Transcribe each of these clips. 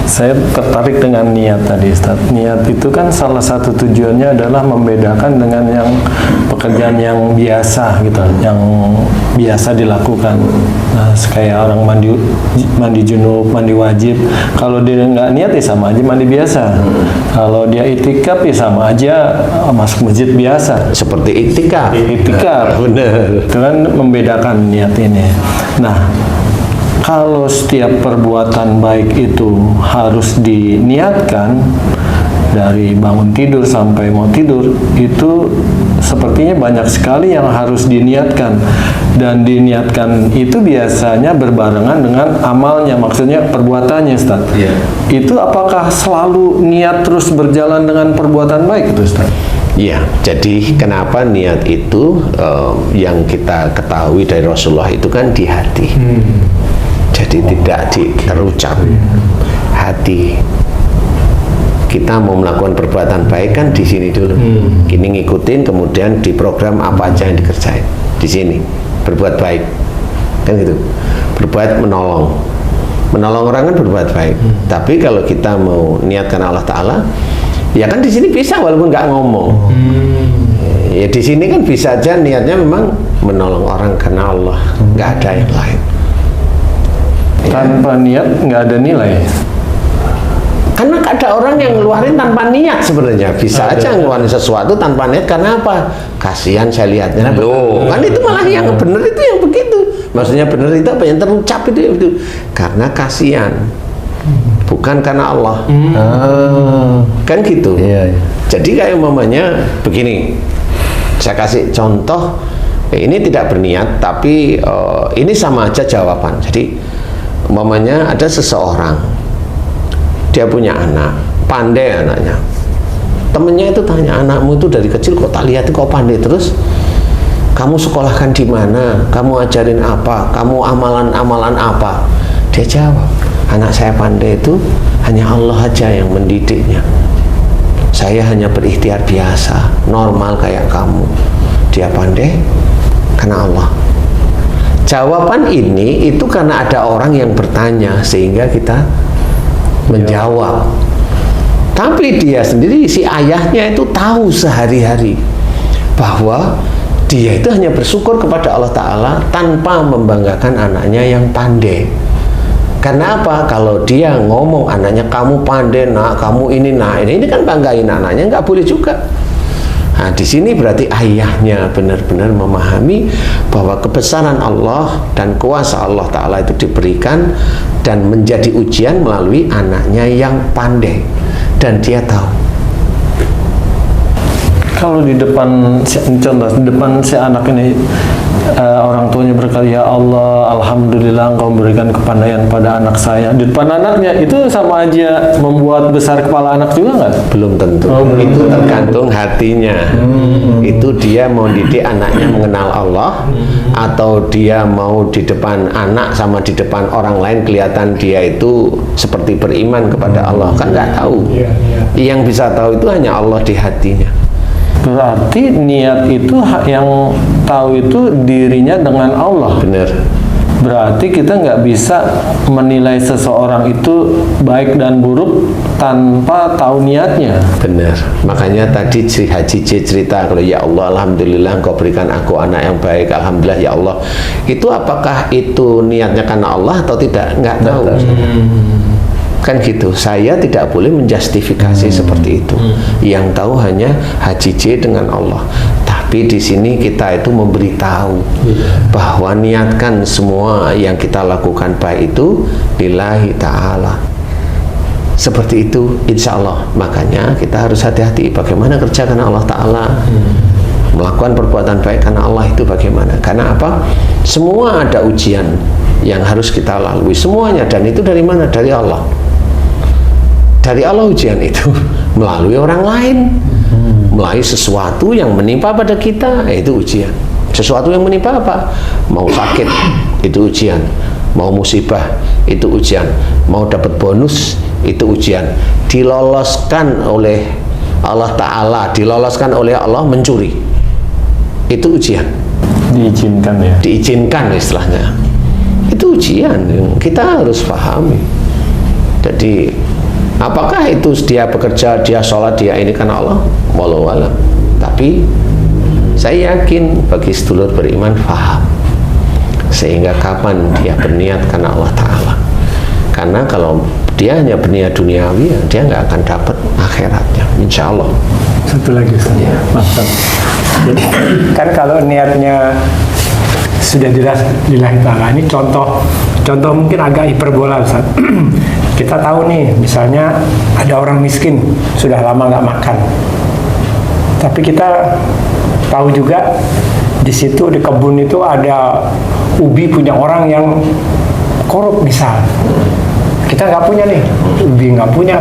Saya tertarik dengan niat tadi, Ustaz. Niat itu kan salah satu tujuannya adalah membedakan dengan yang pekerjaan yang biasa gitu, yang biasa dilakukan. Nah, kayak orang mandi junub, mandi wajib. Kalau dia nggak niat ya sama aja mandi biasa. Kalau dia itikaf ya sama aja masuk masjid biasa. Seperti itikaf. Itikaf. Benar. Itu kan membedakan niat ini. Nah, kalau setiap perbuatan baik itu harus diniatkan dari bangun tidur sampai mau tidur, itu sepertinya banyak sekali yang harus diniatkan, dan diniatkan itu biasanya berbarengan dengan amalnya, maksudnya perbuatannya, Ustaz. Iya. Itu apakah selalu niat terus berjalan dengan perbuatan baik itu, Ustaz? Iya, jadi kenapa niat itu yang kita ketahui dari Rasulullah itu kan di hati. Jadi tidak terucap. Hati. Kita mau melakukan perbuatan baik kan di sini dulu. Ini ngikutin, kemudian diprogram apa aja yang dikerjain. Di sini berbuat baik. Kan gitu. Berbuat menolong. Menolong orang kan berbuat baik. Tapi kalau kita mau niatkan Allah Ta'ala, ya kan di sini bisa walaupun nggak ngomong. Ya di sini kan bisa aja niatnya memang menolong orang karena Allah, nggak ada yang lain. Tanpa niat nggak ada nilai. Karena ada orang yang ngeluarin tanpa niat sebenarnya. Bisa aja ngeluarin sesuatu tanpa niat. Karena apa? Kasihan saya lihatnya. Loh, kan itu malah yang benar itu yang begitu. Maksudnya benar itu apa yang terucap itu. Karena kasihan. Bukan karena Allah. Kan gitu. Jadi kayak umpamanya begini. Saya kasih contoh. Ini tidak berniat, tapi ini sama aja jawaban. Jadi umpamanya ada seseorang, dia punya anak, pandai anaknya. Temennya itu tanya, anakmu itu dari kecil kok tak lihat kok pandai terus? Kamu sekolahkan di mana? Kamu ajarin apa? Kamu amalan-amalan apa? Dia jawab, anak saya pandai itu hanya Allah aja yang mendidiknya. Saya hanya berikhtiar biasa, normal kayak kamu. Dia pandai karena Allah. Jawaban ini itu karena ada orang yang bertanya sehingga kita menjawab. Tapi dia sendiri, si ayahnya itu tahu sehari-hari bahwa dia itu hanya bersyukur kepada Allah Ta'ala tanpa membanggakan anaknya yang pandai. Karena apa? Kalau dia ngomong anaknya, kamu pandai nak, kamu ini nak, ini kan banggain anaknya, nggak boleh juga. Nah, di sini berarti ayahnya benar-benar memahami bahwa kebesaran Allah dan kuasa Allah Ta'ala itu diberikan dan menjadi ujian melalui anaknya yang pandai, dan dia tahu. Kalau di depan, contoh di depan si anak ini, orang tuanya berkata, ya Allah, alhamdulillah engkau memberikan kepandaian pada anak saya. Di depan anaknya, itu sama aja membuat besar kepala anak juga nggak? Belum tentu. Itu tergantung hatinya. Itu dia mau didik anaknya mengenal Allah, atau dia mau di depan anak sama di depan orang lain kelihatan dia itu seperti beriman kepada Allah. Kan nggak tahu. Yang bisa tahu itu hanya Allah di hatinya. Berarti niat itu yang tahu itu dirinya dengan Allah. Benar. Berarti kita nggak bisa menilai seseorang itu baik dan buruk tanpa tahu niatnya. Benar. Makanya tadi Haji J cerita, kalau ya Allah, alhamdulillah engkau berikan aku anak yang baik, alhamdulillah ya Allah. Itu apakah itu niatnya karena Allah atau tidak? Nggak tahu. Kan gitu, saya tidak boleh menjustifikasi seperti itu. Yang tahu hanya Haji J dengan Allah. Tapi di sini kita itu memberitahu bahwa niatkan semua yang kita lakukan baik itu lillahi ta'ala. Seperti itu, insya Allah. Makanya kita harus hati-hati bagaimana kerja karena Allah Ta'ala. Melakukan perbuatan baik karena Allah itu bagaimana? Karena apa? Semua ada ujian yang harus kita lalui. Semuanya, dan itu dari mana? Dari Allah. Dari Allah ujian itu melalui orang lain, melalui sesuatu yang menimpa pada kita, itu ujian. Sesuatu yang menimpa apa? Mau sakit, itu ujian. Mau musibah, itu ujian. Mau dapat bonus, itu ujian. Diloloskan oleh Allah Ta'ala, diloloskan oleh Allah mencuri, itu ujian. Diizinkan ya? Diizinkan istilahnya. Itu ujian, kita harus pahami. Jadi apakah itu dia bekerja, dia sholat, dia ini karena Allah? Wallahu a'lam. Tapi saya yakin bagi sedulur beriman paham, sehingga kapan dia berniat karena Allah Ta'ala. Karena kalau dia hanya berniat duniawi, dia nggak akan dapat akhiratnya, insya Allah. Satu lagi Ustaz. Mantap. Jadi kan kalau niatnya sudah jelas lillahi ta'ala, ini contoh mungkin agak hiperbola Ustaz. Kita tahu nih, misalnya ada orang miskin sudah lama nggak makan, tapi kita tahu juga di situ di kebun itu ada ubi punya orang yang korup misal. Kita nggak punya nih, ubi nggak punya,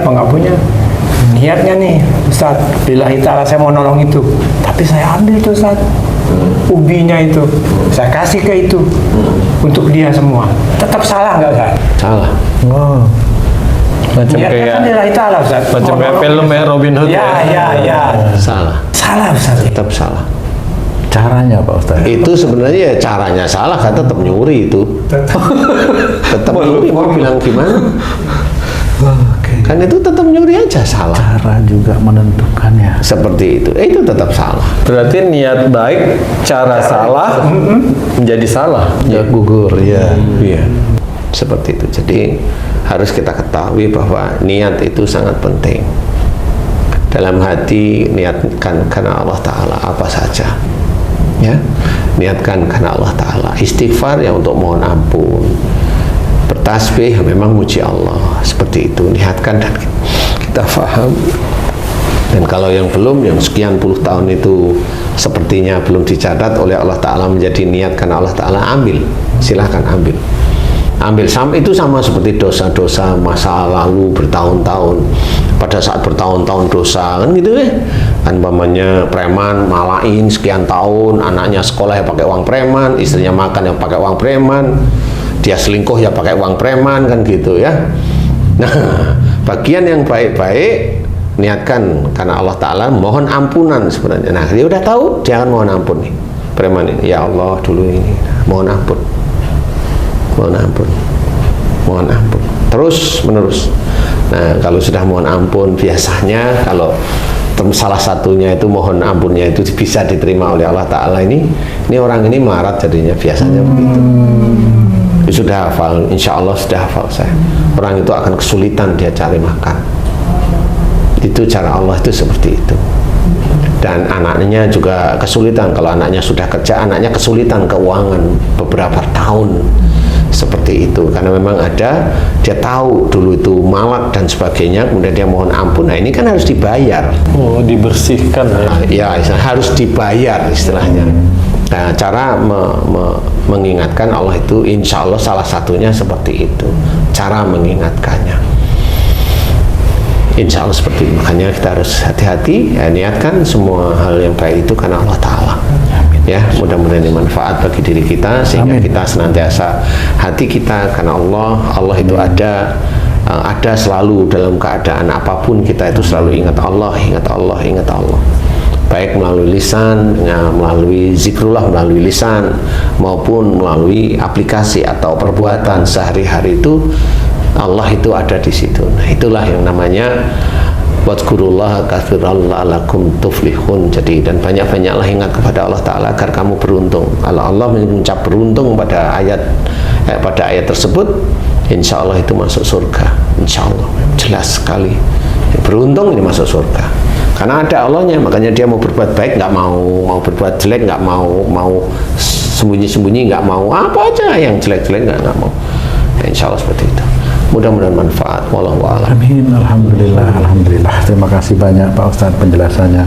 niatnya nih, Ustaz, lillahi ta'ala saya mau nolong itu, tapi saya ambil tuh Ustaz, ubinya itu, saya kasih ke itu, untuk dia semua. Tetap salah nggak Ustaz? Salah. Oh. Macam Niatnya kayak kan lillahi ta'ala Ustaz. macam kayak film ya Robin Hood. Ya. Salah. Salah Ustaz. Tetap salah. Caranya Pak Ustaz? Itu sebenarnya ya caranya salah, kan tetap nyuri itu. Tetap nyuri, mau bilang gimana? Oke. Kan itu tetap nyuri aja, salah. Cara juga menentukannya. Seperti itu tetap salah. Berarti niat baik, cara salah menjadi salah. Ya gugur ya. Iya. Seperti itu. Jadi harus kita ketahui bahwa niat itu sangat penting. Dalam hati niatkan karena Allah Ta'ala apa saja, ya, niatkan karena Allah Ta'ala. Istighfar ya untuk mohon ampun, bertasbih memang muji Allah, seperti itu, niatkan dan kita faham. Dan kalau yang belum, yang sekian puluh tahun itu sepertinya belum dicatat oleh Allah Ta'ala menjadi niat karena Allah Ta'ala, ambil, silahkan ambil. Itu sama seperti dosa-dosa masa lalu bertahun-tahun. Pada saat bertahun-tahun dosa kan gitu ya, kan umpamanya preman malain sekian tahun, anaknya sekolah ya pakai uang preman, istrinya makan yang pakai uang preman, dia selingkuh ya pakai uang preman, kan gitu ya. Nah, bagian yang baik-baik niatkan karena Allah Ta'ala, mohon ampunan sebenarnya. Nah, dia udah tahu, jangan mohon ampun nih preman ini, ya Allah dulu ini mohon ampun, mohon ampun, terus menerus. Nah, kalau sudah mohon ampun, biasanya kalau salah satunya itu mohon ampunnya itu bisa diterima oleh Allah Ta'ala, ini orang ini melarat jadinya, biasanya begitu. Sudah hafal, insya Allah sudah hafal saya, orang itu akan kesulitan dia cari makan. Itu cara Allah itu seperti itu. Dan anaknya juga kesulitan, kalau anaknya sudah kerja, anaknya kesulitan keuangan beberapa tahun, seperti itu, karena memang ada, dia tahu dulu itu malak dan sebagainya, kemudian dia mohon ampun. Nah, ini kan harus dibayar. Oh, dibersihkan ya. Ya, harus dibayar istilahnya. Nah, cara mengingatkan Allah itu insya Allah salah satunya seperti itu, cara mengingatkannya. Insya Allah seperti itu. Makanya kita harus hati-hati, ya, niatkan semua hal yang baik itu karena Allah Ta'ala. Ya, mudah-mudahan ini manfaat bagi diri kita, sehingga kita senantiasa hati kita karena Allah itu ada selalu dalam keadaan apapun, kita itu selalu ingat Allah. Baik melalui lisan, melalui zikrullah melalui lisan, maupun melalui aplikasi atau perbuatan sehari-hari itu, Allah itu ada di situ. Nah, itulah yang namanya wadkurullaha katsiran la'allakum tuflihun. Jadi, dan banyak-banyaklah ingat kepada Allah Ta'ala agar kamu beruntung. Kalau Allah mengucap beruntung pada ayat tersebut, insya Allah itu masuk surga. Insya Allah, jelas sekali. Beruntung ini masuk surga. Karena ada Allahnya, makanya dia mau berbuat baik nggak mau berbuat jelek nggak mau sembunyi-sembunyi nggak mau, apa aja yang jelek-jelek nggak mau. Ya, insya Allah seperti itu. Mudah-mudahan manfaat. Wallahu a'lam. Amin. Alhamdulillah. Terima kasih banyak Pak Ustadz penjelasannya.